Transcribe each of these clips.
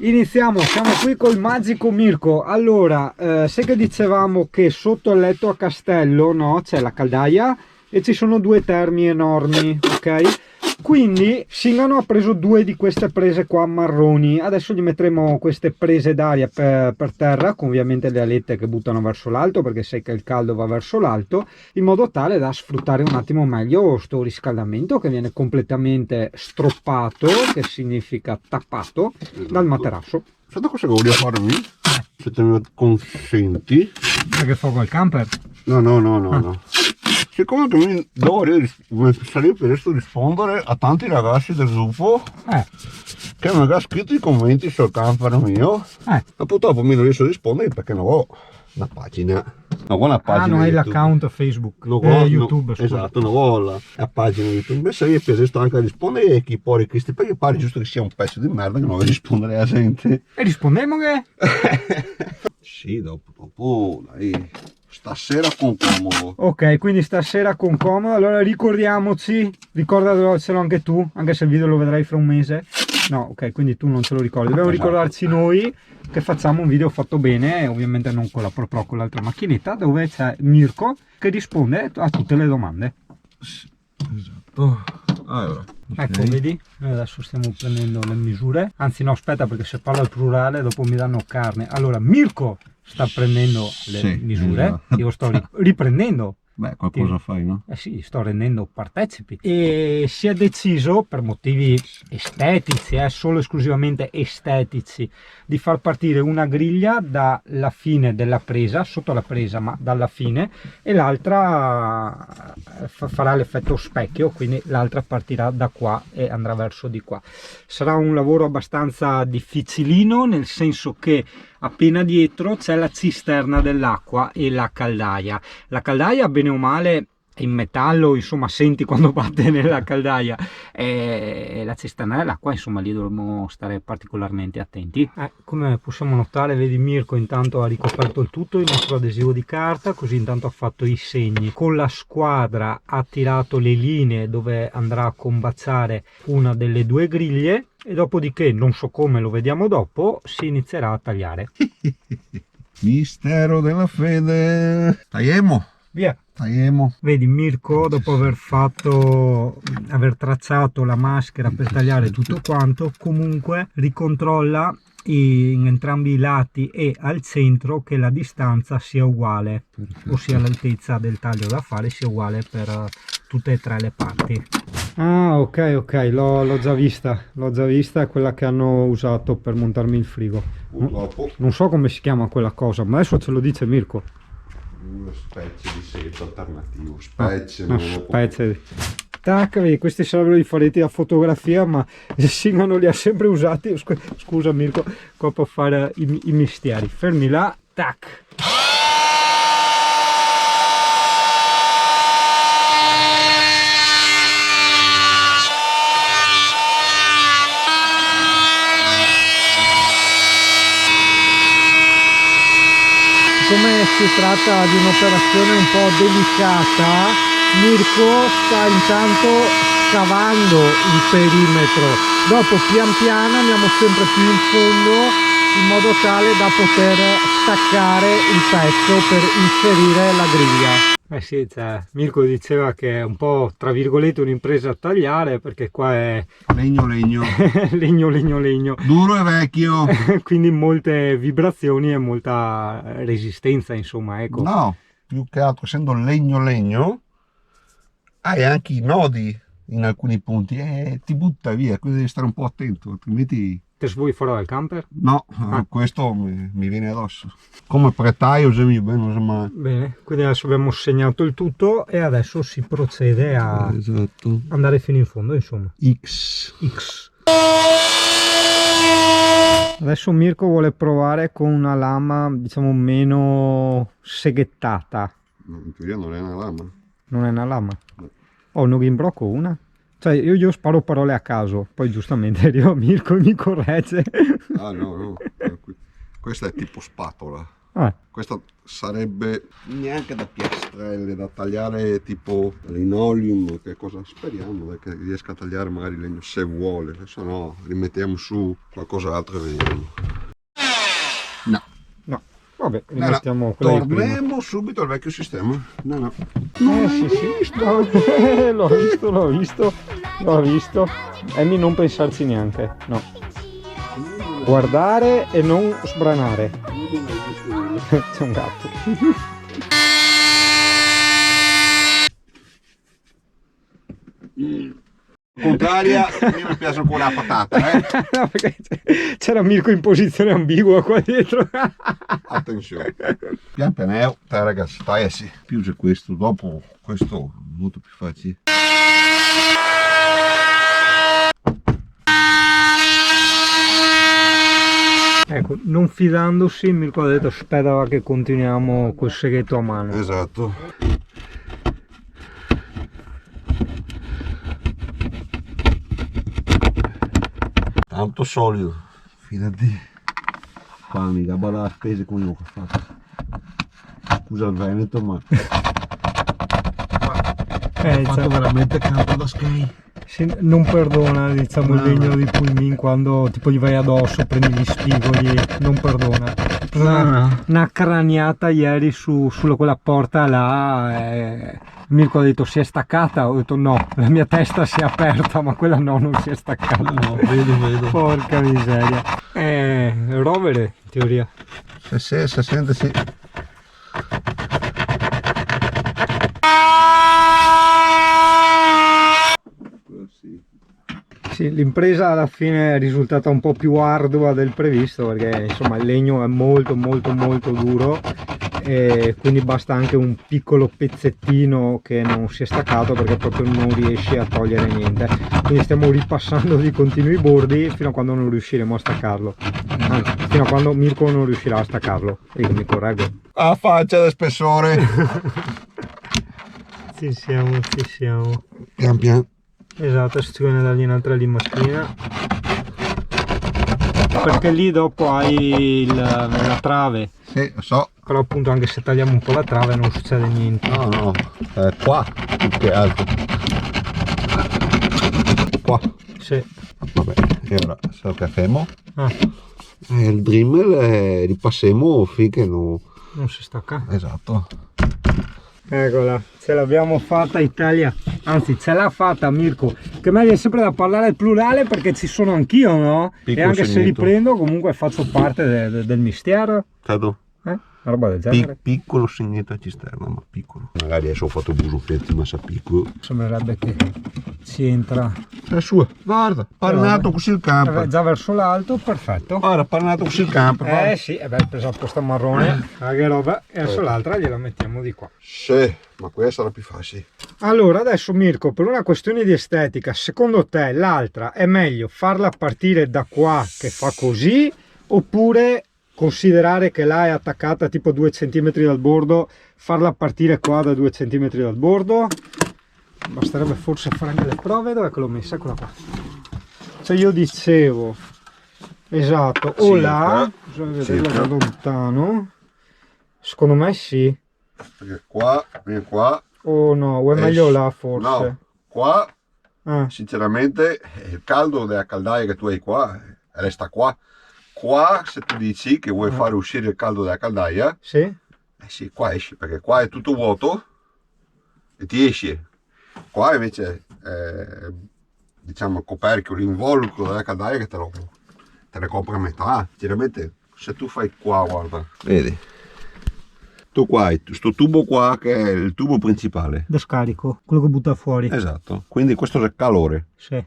Iniziamo, siamo qui col magico Mirko. Allora, sai che dicevamo che sotto il letto a castello, no, c'è la caldaia e ci sono due termi enormi, ok? Quindi Singano ha preso due di queste prese qua marroni. Adesso gli metteremo queste prese d'aria per terra, con ovviamente le alette che buttano verso l'alto, perché sai che il caldo va verso l'alto, in modo tale da sfruttare un attimo meglio sto riscaldamento che viene completamente stroppato, che significa tappato, dal materasso. Sai cosa voglio farmi? Se te mi consenti. Che fa col camper? No. Siccome che mi sarei presto rispondere a tanti ragazzi del gruppo che mi hanno scritto i commenti sul camper mio, ma purtroppo mi non riesco a rispondere perché non ho una pagina. Non ho una pagina. Non hai l'account Facebook, YouTube. No, esatto, non ho la pagina YouTube. Se io presto anche a rispondere a chi poi questi, perché pare giusto che sia un pezzo di merda che non vuoi rispondere alla gente. E rispondiamo che? Sì, dopo, dai. Stasera con comodo. Ok, quindi stasera con comodo. Allora ricordiamoci, ricordatelo anche tu, anche se il video lo vedrai fra un mese. No, ok, quindi tu non te lo ricordi. Dobbiamo ricordarci noi che facciamo un video fatto bene, ovviamente non con proprio con l'altra macchinetta, dove c'è Mirko che risponde a tutte le domande. Esatto. Allora, ecco, vedi? Noi adesso stiamo prendendo le misure. Anzi no, aspetta, perché se parlo al plurale dopo mi danno carne. Allora, Mirko sta prendendo le misure, esatto. Io sto riprendendo. Beh, qualcosa fai, no? Sì, sto rendendo partecipi. E si è deciso, per motivi estetici, solo esclusivamente estetici, di far partire una griglia dalla fine della presa, sotto la presa, ma dalla fine, e l'altra farà l'effetto specchio, quindi l'altra partirà da qua e andrà verso di qua. Sarà un lavoro abbastanza difficilino, nel senso che appena dietro c'è la cisterna dell'acqua e la caldaia. La caldaia, bene o male, è in metallo, insomma, senti quando batte nella caldaia, e la cisterna dell'acqua, insomma, lì dovremmo stare particolarmente attenti. Come possiamo notare, vedi, Mirko intanto ha ricoperto il tutto, il nostro adesivo di carta, così intanto ha fatto i segni. Con la squadra ha tirato le linee dove andrà a combaciare una delle due griglie, e dopodiché, non so come, lo vediamo dopo, si inizierà a tagliare. Mistero della fede. Tagliamo. Via. Tagliamo. Vedi, Mirko, dopo aver tracciato la maschera per tagliare tutto quanto, comunque ricontrolla in entrambi i lati e al centro che la distanza sia uguale, ossia l'altezza del taglio da fare sia uguale per tutte e tre le parti. Ah, ok, l'ho già vista, è quella che hanno usato per montarmi il frigo. Non so come si chiama quella cosa, ma adesso ce lo dice Mirko. Una specie di setto alternativo, Tac, vedi, questi sarebbero i faretti da fotografia, ma Singano li ha sempre usati. Scusa Mirko, qua per fare i misteri. Fermi là, tac. Siccome si tratta di un'operazione un po' delicata, Mirko sta intanto scavando il perimetro, dopo pian piano andiamo sempre più in fondo in modo tale da poter staccare il pezzo per inserire la griglia. Sì, cioè, Mirko diceva che è un po', tra virgolette, un'impresa a tagliare, perché qua è legno legno duro e vecchio, quindi molte vibrazioni e molta resistenza, insomma, ecco. No, più che altro, essendo legno hai anche i nodi in alcuni punti e ti butta via, quindi devi stare un po' attento, altrimenti te vuoi fuori dal camper? No, questo mi viene addosso. Come pretaio usiamo bene, non so mai. Bene, quindi adesso abbiamo segnato il tutto e adesso si procede a andare fino in fondo, insomma. X. Adesso Mirko vuole provare con una lama, diciamo, meno seghettata. No, in teoria non è una lama. Non è una lama? No. Oh, no, in brocco una? Cioè io sparo parole a caso, poi giustamente arriva Mirko e mi corregge. Ah no, questa è tipo spatola. Questo sarebbe neanche da piastrelle, da tagliare tipo linoleum, che cosa speriamo che riesca a tagliare magari legno se vuole, se no rimettiamo su qualcos'altro e vediamo. No, vabbè, rimettiamo quella di prima. Torniamo subito al vecchio sistema. No. L'ho visto. Amy, non pensarci neanche, no. Guardare e non sbranare. C'è un gatto. Contraria, a me mi piace ancora la patata, No, perché c'era Mirko in posizione ambigua qua dietro. Attenzione. Pian piano, ragazzi, sì. Più c'è questo, dopo questo molto più facile. Ecco, non fidandosi, Mirko ha detto aspetta che continuiamo col segheto a mano. Esatto. Tanto solido, fidati. Qua mi gabba la spesa come io ho fatto. Scusa il Veneto, ma ho fatto veramente campo da sky. Non perdona, diciamo, il legno di pulmin quando tipo gli vai addosso, prendi gli spigoli, non perdona. Una craniata ieri sulla quella porta là, Mirko ha detto si è staccata, ho detto no, la mia testa si è aperta ma quella non si è staccata. No, vedo. Porca miseria. Rovere in teoria. Se sente sì. Sì, l'impresa alla fine è risultata un po' più ardua del previsto perché insomma il legno è molto duro e quindi basta anche un piccolo pezzettino che non si è staccato perché proprio non riesci a togliere niente, quindi stiamo ripassando di continuo i bordi fino a quando non riusciremo a staccarlo, anzi fino a quando Mirko non riuscirà a staccarlo. Io mi correggo. A faccia del spessore. Ci siamo. Pian piano. Esatto, si viene dargli un'altra limatina perché lì dopo hai la trave. Sì, lo so. Però appunto anche se tagliamo un po' la trave non succede niente. No, qua più che altro. Qua. Sì. Vabbè, e ora se lo facciamo. Il Dremel ripassiamo finché non si stacca. Esatto. Eccola, ce l'abbiamo fatta Italia, anzi ce l'ha fatta Mirko, che a me viene sempre da parlare al plurale perché ci sono anch'io, no? Piccolo e anche segneto. Se riprendo comunque faccio parte del mistero. Certo. Una roba del genere. Piccolo segneto a cisterna, ma piccolo. Magari adesso ho fatto busuffetti, ma sa piccolo. Sembrerebbe che ci entra. È sua, guarda, parnato così il campo. Già verso l'alto, perfetto. Guarda, parnato così il campo. Sì, preso apposta marrone, che roba, e adesso l'altra gliela mettiamo di qua. Sì, ma questa sarà più facile. Allora, adesso Mirko, per una questione di estetica, secondo te l'altra è meglio farla partire da qua che fa così, oppure considerare che là è attaccata tipo 2 cm dal bordo, farla partire qua da 2 cm dal bordo? Basterebbe forse fare anche le prove. Dov'è che l'ho messa? Eccola qua. Cioè io dicevo, esatto, o là, bisogna vederla da lontano, secondo me sì. Perché qua, viene qua. O no, o è meglio là forse. No, qua, sinceramente, il caldo della caldaia che tu hai qua, resta qua. Qua, se tu dici che vuoi fare uscire il caldo dalla caldaia, sì, sì, qua esci, perché qua è tutto vuoto e ti esci. Qua invece diciamo il coperchio, l'involucro della caldaia che te ne copre a metà. Chiaramente se tu fai qua, guarda, vedi, tu qua hai questo tubo qua che è il tubo principale da scarico, quello che butta fuori. Esatto, quindi questo è il calore. Sì.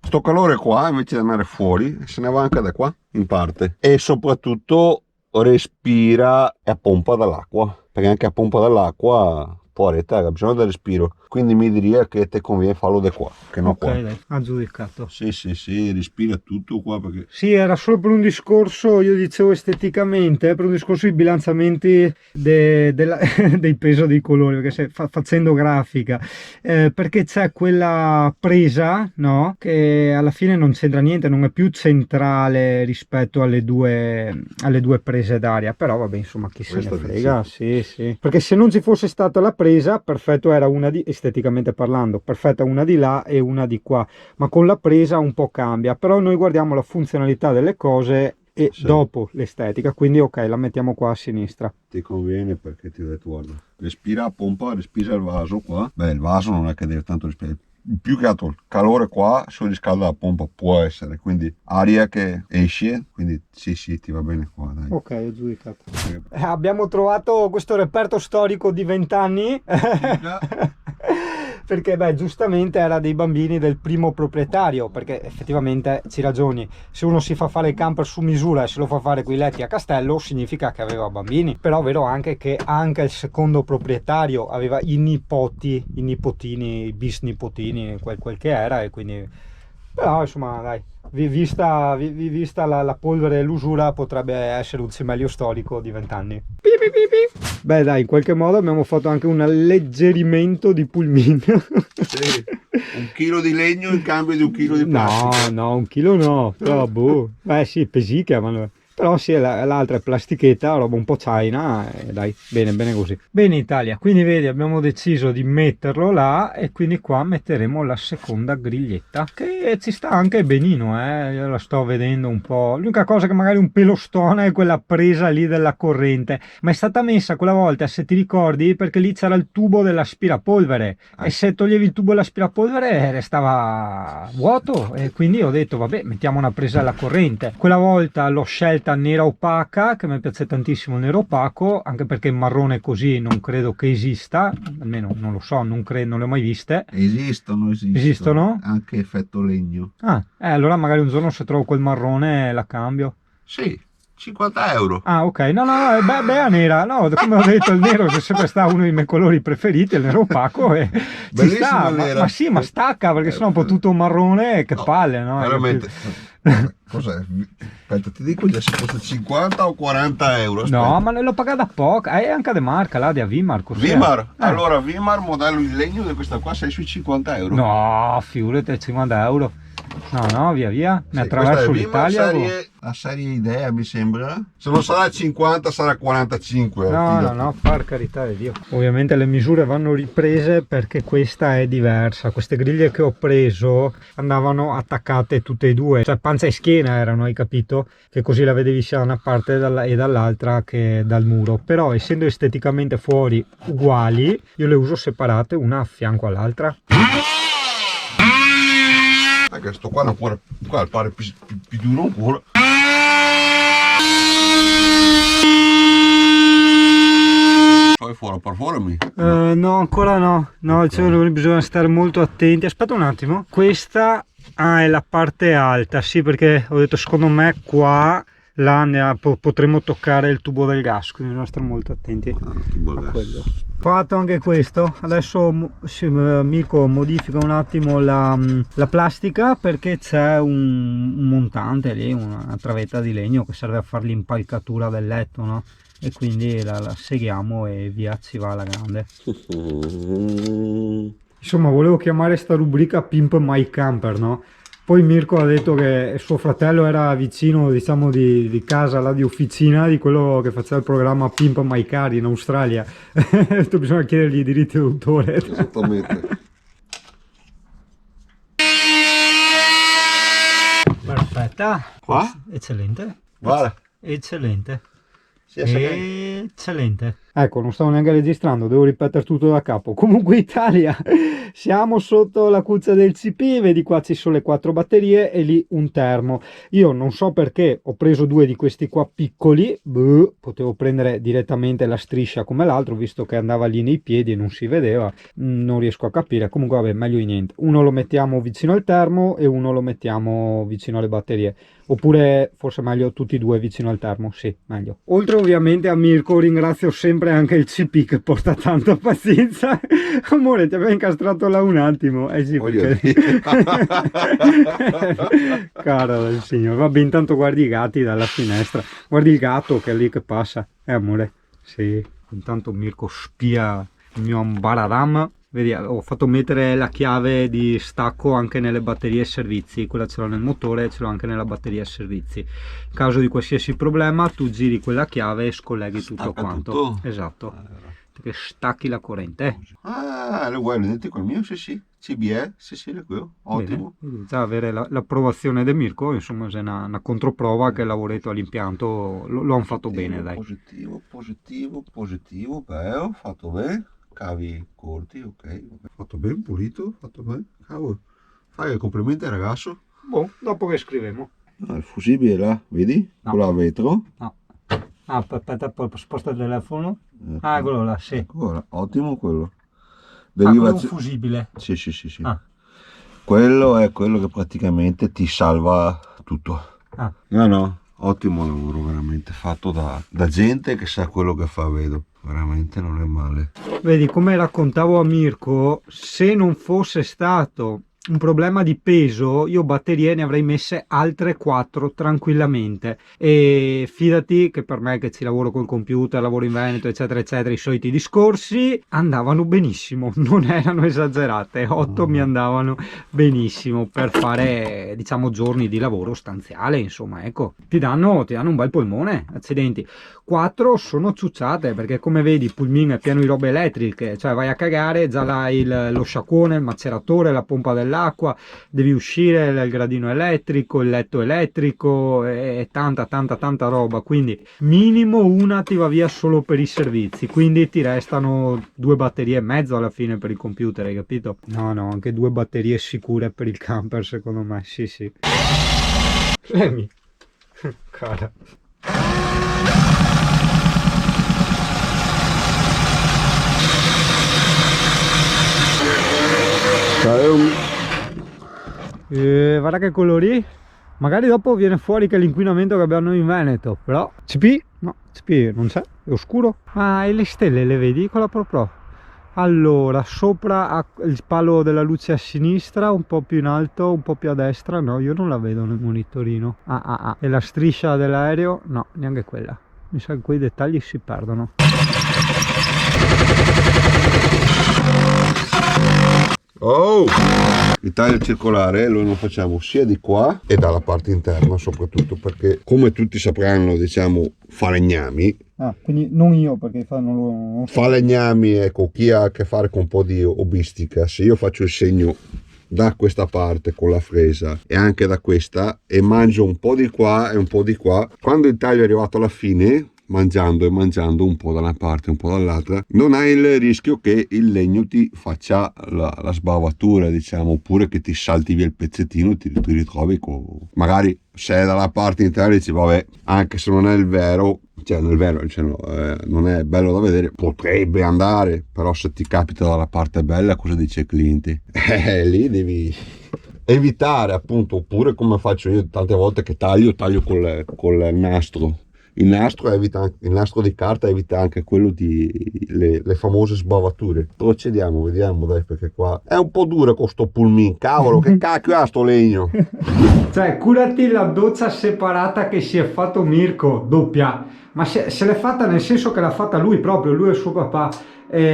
Sto calore qua invece di andare fuori se ne va anche da qua in parte, e soprattutto respira e a pompa dall'acqua, perché anche a pompa dall'acqua fuori, te, bisogno del respiro, quindi mi diria che ti conviene farlo da qua, che non qua. Ok, dai, aggiudicato. Sì, respira tutto qua perché... Sì, era solo per un discorso, io dicevo esteticamente, per un discorso di bilanciamenti dei peso dei colori, perché facendo grafica, perché c'è quella presa, no? Che alla fine non c'entra niente, non è più centrale rispetto alle due prese d'aria, però vabbè, insomma, chi se ne frega, sì. Perché se non ci fosse stata la presa, perfetto era una esteticamente parlando, perfetta una di là e una di qua, ma con la presa un po' cambia, però noi guardiamo la funzionalità delle cose e dopo l'estetica, quindi ok, la mettiamo qua a sinistra. Ti conviene perché ti ho detto, guarda, respira a pompa, respira il vaso qua, beh, il vaso non è che deve tanto respirare, più che altro il calore qua si riscalda la pompa, può essere, quindi aria che esce, quindi sì, ti va bene qua, dai. Ok, ho giudicato. Abbiamo trovato questo reperto storico di 20 anni perché beh, giustamente era dei bambini del primo proprietario, perché effettivamente ci ragioni, se uno si fa fare il camper su misura e se lo fa fare coi letti a castello significa che aveva bambini, però è vero anche che anche il secondo proprietario aveva i nipoti, i nipotini, i bisnipotini, quel che era, e quindi però insomma dai, vista la polvere e l'usura potrebbe essere un cimelio storico di 20 anni. Beh dai, in qualche modo abbiamo fatto anche un alleggerimento di pulmino. Sì, 1 chilo di legno in cambio di 1 chilo di plastica. No, 1 chilo no, però boh, beh sì, pesicchia, ma... Però sì, l'altra è plastichetta, roba un po' china, e dai, bene così. Bene Italia, quindi vedi abbiamo deciso di metterlo là e quindi qua metteremo la seconda griglietta, che ci sta anche benino, io la sto vedendo un po'. L'unica cosa che magari un pelo stona è quella presa lì della corrente, ma è stata messa quella volta, se ti ricordi, perché lì c'era il tubo dell'aspirapolvere e se toglievi il tubo dell'aspirapolvere restava vuoto, e quindi ho detto vabbè, mettiamo una presa alla corrente. Quella volta l'ho scelta nera opaca, che mi piace tantissimo il nero opaco, anche perché il marrone così non credo che esista, almeno non lo so, non le ho mai viste. Esistono? Anche effetto legno. Allora magari un giorno se trovo quel marrone la cambio. Sì, 50 euro. Ah ok, no, beh, nera, no, come ho detto il nero è sempre stato uno dei miei colori preferiti, il nero opaco, e ci sta, ma sì, ma stacca, perché sennò un po' tutto marrone, che palle, no? Veramente. Cos'è? Aspetta, ti dico già se fosse 50 o 40 euro. Aspetta. No, ma l'ho pagata poco, è anche di marca, là, di Vimar. Vimar? Allora, Vimar, modello in legno di questa qua sei sui 50 euro. No, figurati, 50 euro. No, via, ne attraverso l'Italia. La serie Idea mi sembra. Se non sarà 50 sarà 45. No, per carità di Dio. Ovviamente le misure vanno riprese perché questa è diversa. Queste griglie che ho preso andavano attaccate tutte e due, cioè pancia e schiena erano, hai capito? Che così la vedevi sia da una parte e dall'altra che dal muro. Però essendo esteticamente fuori uguali, io le uso separate, una a fianco all'altra. Questo qua non può, qua pare più duro ancora. Poi fuori per fuori no, ancora no, okay. Cioè, bisogna stare molto attenti. Aspetta un attimo, questa è la parte alta, sì, perché ho detto secondo me qua là potremo toccare il tubo del gas, quindi bisogna stare molto attenti a quello. Fatto anche questo, adesso Mirko modifica un attimo la plastica perché c'è un montante lì, una travetta di legno che serve a fare l'impalcatura del letto, no? E quindi la seghiamo e via ci va alla grande. Insomma, volevo chiamare sta rubrica Pimp My Camper, no? Poi Mirko ha detto che suo fratello era vicino, diciamo, di casa, là di officina, di quello che faceva il programma Pimp My Car in Australia. Bisogna chiedergli i diritti d'autore. Esattamente. Perfetta. Qua? Eccellente. Guarda. Eccellente. Eccellente. Ecco, non stavo neanche registrando, devo ripetere tutto da capo. Comunque Italia, siamo sotto la cuccia del CP, vedi qua ci sono le 4 batterie e lì un termo. Io non so perché ho preso 2 di questi qua piccoli, potevo prendere direttamente la striscia come l'altro, visto che andava lì nei piedi e non si vedeva, non riesco a capire. Comunque vabbè, meglio di niente. Uno lo mettiamo vicino al termo e uno lo mettiamo vicino alle batterie. Oppure forse meglio tutti e 2 vicino al termo, sì, meglio. Oltre ovviamente a Mirko, ringrazio sempre sempre anche il CP che porta tanta pazienza. Amore, ti avevo incastrato là un attimo. Eh sì, perché... Caro del signore. Vabbè, intanto guardi i gatti dalla finestra. Guardi il gatto che è lì che passa. Amore. Sì. Intanto Mirko spia il mio ambaradam. Vedi, ho fatto mettere la chiave di stacco anche nelle batterie servizi, quella ce l'ho nel motore e ce l'ho anche nella batteria servizi. In caso di qualsiasi problema tu giri quella chiave e scolleghi tutto quanto. Tutto? Esatto, perché stacchi la corrente. Ah, è uguale, identico al mio, sì, CBE, sì, è quello, ottimo. Bene, già avere l'approvazione di Mirko, insomma, se è una controprova che lavoretto all'impianto lo hanno fatto bene, dai. Positivo, bello, fatto bene. Cavi corti, ok, fatto bene, pulito, fatto bene. Cavolo, fai i complimenti al ragazzo. Boh, dopo che scrivemo. Ah, il fusibile là, vedi? No. Quello a vetro. No. Ah, aspetta, poi sposta il telefono. Ah, quello là, sì. Ecco, ottimo quello. Quello è un fusibile. Sì. Ah. Quello è quello che praticamente ti salva tutto. Ah. No, ottimo lavoro veramente, fatto da gente che sa quello che fa, vedo. Veramente non è male. Vedi, come raccontavo a Mirko, se non fosse stato un problema di peso, io batterie ne avrei messe altre 4 tranquillamente, e fidati che per me che ci lavoro col computer, lavoro in Veneto eccetera eccetera, i soliti discorsi andavano benissimo, non erano esagerate, 8 mi andavano benissimo per fare, diciamo, giorni di lavoro stanziale, insomma, ecco, ti danno un bel polmone, accidenti. 4 sono ciucciate, perché come vedi il pulmino è pieno di robe elettriche, cioè vai a cagare, già l'hai lo sciacquone, il maceratore, la pompa dell'acqua, devi uscire, il gradino elettrico, il letto elettrico e tanta roba, quindi minimo una ti va via solo per i servizi, quindi ti restano 2 batterie e mezzo alla fine per il computer, hai capito? No, anche 2 batterie sicure per il camper secondo me, sì. Lemmy, cara. Guarda che colori, magari dopo viene fuori che l'inquinamento che abbiamo noi in Veneto, però CP? No, CP non c'è, è oscuro. Ah, e le stelle le vedi? Con la Pro? Allora, sopra il palo della luce a sinistra, un po' più in alto, un po' più a destra, no, io non la vedo nel monitorino. E la striscia dell'aereo? No, neanche quella. Mi sa che quei dettagli si perdono. Oh! Il taglio circolare lo facciamo sia di qua e dalla parte interna, soprattutto perché, come tutti sapranno, diciamo, falegnami. Ah, quindi non io, perché fanno... Falegnami, ecco, chi ha a che fare con un po' di hobbistica, se io faccio il segno da questa parte con la fresa e anche da questa e mangio un po' di qua e un po' di qua, quando il taglio è arrivato alla fine, mangiando un po' da una parte e un po' dall'altra, non hai il rischio che il legno ti faccia la sbavatura, diciamo, oppure che ti salti via il pezzettino e ti ritrovi magari se è dalla parte interna dici vabbè, anche se non è il vero, non è bello da vedere, potrebbe andare, però se ti capita dalla parte bella, cosa dice il cliente? Lì devi evitare, appunto, oppure come faccio io tante volte che taglio col nastro. Il nastro di carta evita anche quello le famose sbavature. Procediamo, vediamo, dai, perché qua è un po' dura con sto pulmin, cavolo, che cacchio ha sto legno? Cioè, curati la doccia separata che si è fatto Mirko, doppia, ma se l'è fatta nel senso che l'ha fatta lui proprio, lui e suo papà.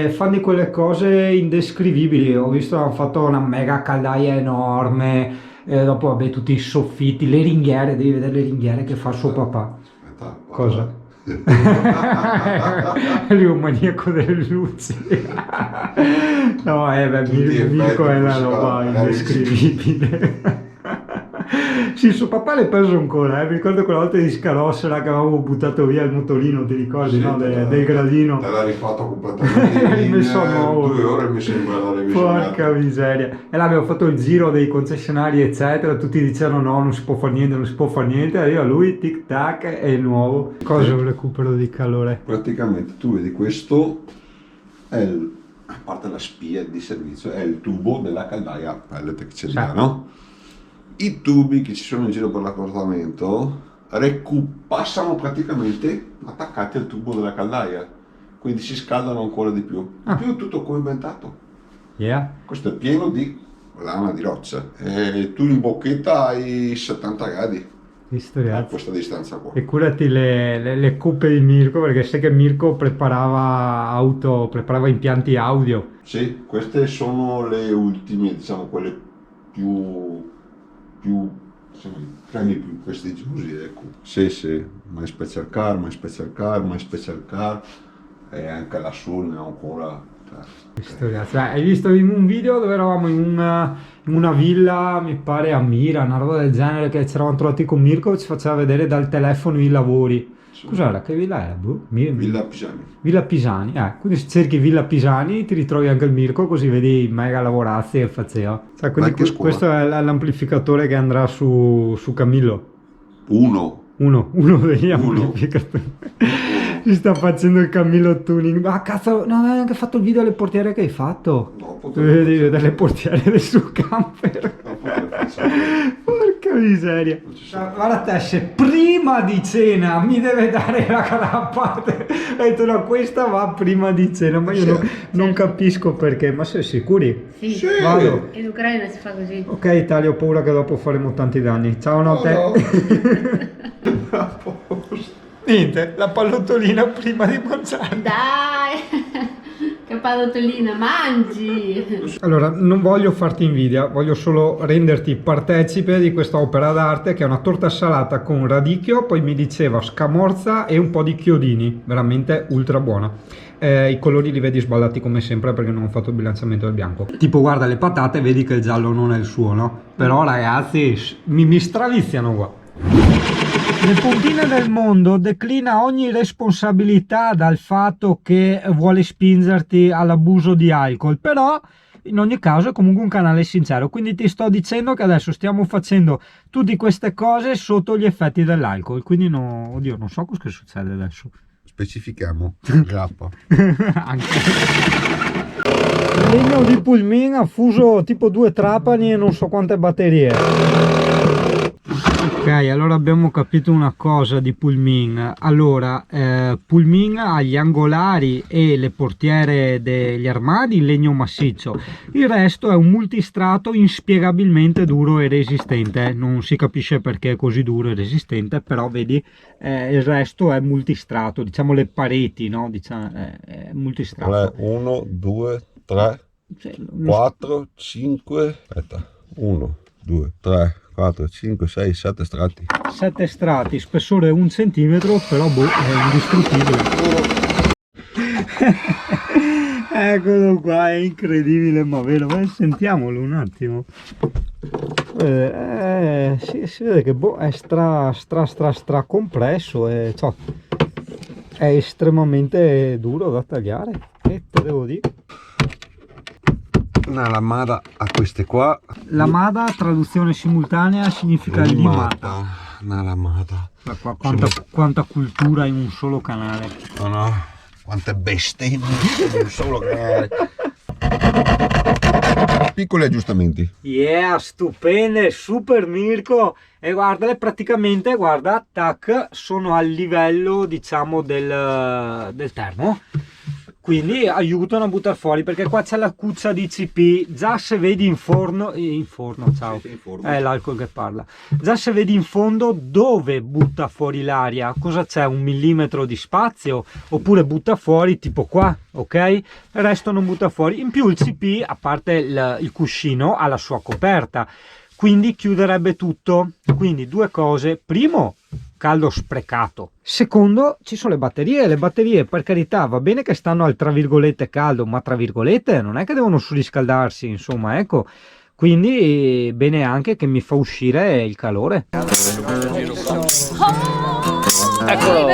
Fanno di quelle cose indescrivibili. Ho visto che hanno fatto una mega caldaia enorme, dopo vabbè tutti i soffitti, le ringhiere, devi vedere le ringhiere che fa suo papà. Cosa? Lui è un maniaco delle luci. No, Mirko è una roba indescrivibile. Sì, suo papà le pesa ancora, mi ricordo quella volta di Scarossera che avevamo buttato via il motorino, ti ricordi, sì, no? Del gradino. Te l'ha rifatto completamente. L'ha rimesso a nuovo. 2 ore mi sembra la revisione. Porca miseria. E là abbiamo fatto il giro dei concessionari eccetera, tutti dicevano no, non si può fare niente, arriva lui, tic tac, è il nuovo. Cosa è un recupero di calore? Praticamente tu vedi, questo è a parte la spia di servizio, è il tubo della caldaia pellet che c'è là, no? I tubi che ci sono in giro per l'accortamento passano praticamente attaccati al tubo della caldaia, quindi si scaldano ancora di più. In più tutto coibentato. Questo è pieno di lana di roccia e tu in bocchetta hai 70 gradi a questa distanza qua. E curati le coppe di Mirko, perché sai che Mirko preparava impianti audio. Sì, queste sono le ultime, diciamo quelle più premi più prestigiosi, ecco. Sì, My Special Car e anche lassù ne ho ancora. Hai visto in un video dove eravamo in una villa, mi pare a Mira, una roba del genere, che ci eravamo trovati con Mirko, ci faceva vedere dal telefono i lavori. Cos'era? Che villa era? Villa Pisani. Villa Pisani, quindi se cerchi Villa Pisani ti ritrovi anche il Mirko, così vedi mega lavorazzi che faceva. Quindi questo è l'amplificatore che andrà su Camillo. Uno degli amplificatori. Si sta facendo il Camillo tuning. Ah cazzo, non avevo neanche fatto il video alle portiere che hai fatto. Devi vedere le portiere del suo camper. Porca miseria. Guarda te, se prima di cena mi deve dare la grappa, ho detto no, questa va prima di cena, ma io non capisco perché. Ma sei sicuri? Sì. Vado. In Ucraina si fa così. Ok Italia, ho paura che dopo faremo tanti danni. Ciao notte. Niente, la pallottolina prima di mangiare. Dai, che pallottolina, mangi! Allora, non voglio farti invidia, voglio solo renderti partecipe di questa opera d'arte, che è una torta salata con radicchio, poi mi diceva scamorza e un po' di chiodini, veramente ultra buona. I colori li vedi sballati come sempre perché non ho fatto il bilanciamento del bianco. Tipo guarda le patate, vedi che il giallo non è il suo, no? Però ragazzi, mi straviziano qua. Le puntine del mondo declina ogni responsabilità dal fatto che vuole spingerti all'abuso di alcol, però in ogni caso è comunque un canale sincero, quindi ti sto dicendo che adesso stiamo facendo tutte queste cose sotto gli effetti dell'alcol, quindi no, oddio, non so cosa succede adesso. Specifichiamo, grappa. Anche. Il legno di Pulmin ha fuso tipo 2 trapani e non so quante batterie. Ok, allora abbiamo capito una cosa di Pulmin. Allora, Pulmin ha gli angolari e le portiere degli armadi in legno massiccio. Il resto è un multistrato inspiegabilmente duro e resistente. Non si capisce perché è così duro e resistente, però vedi, il resto è multistrato. Diciamo le pareti, no? Diciamo, è multistrato. 1, 2, 3, 4, 5. Aspetta, 1, 2, 3. 4, 5, 6, 7 strati. 7 strati, spessore 1 centimetro, però boh, è indistruttibile. Eccolo qua, è incredibile, ma vero? Sentiamolo un attimo. Sì, si vede che boh, è stra compresso, è estremamente duro da tagliare, e te devo dire. Una lamada a queste qua. Lamada, traduzione simultanea, significa limata. Una lamada. Quanta cultura in un solo canale. No, quante bestemmie in un solo canale. Piccoli aggiustamenti. Yeah, stupende, super Mirko. E guardale, praticamente, guarda, tac, sono al livello, diciamo, del termo. Quindi aiutano a buttare fuori, perché qua c'è la cuccia di CP, già se vedi in forno, ciao, è l'alcol che parla, già se vedi in fondo dove butta fuori l'aria, cosa c'è, 1 millimetro di spazio, oppure butta fuori tipo qua, ok? Il resto non butta fuori, in più il CP, a parte il cuscino, ha la sua coperta, quindi chiuderebbe tutto. Quindi 2 cose: primo, caldo sprecato; secondo, ci sono le batterie per carità, va bene che stanno al tra virgolette caldo, ma tra virgolette non è che devono surriscaldarsi, insomma, ecco. Quindi bene anche che mi fa uscire il calore. Eccolo.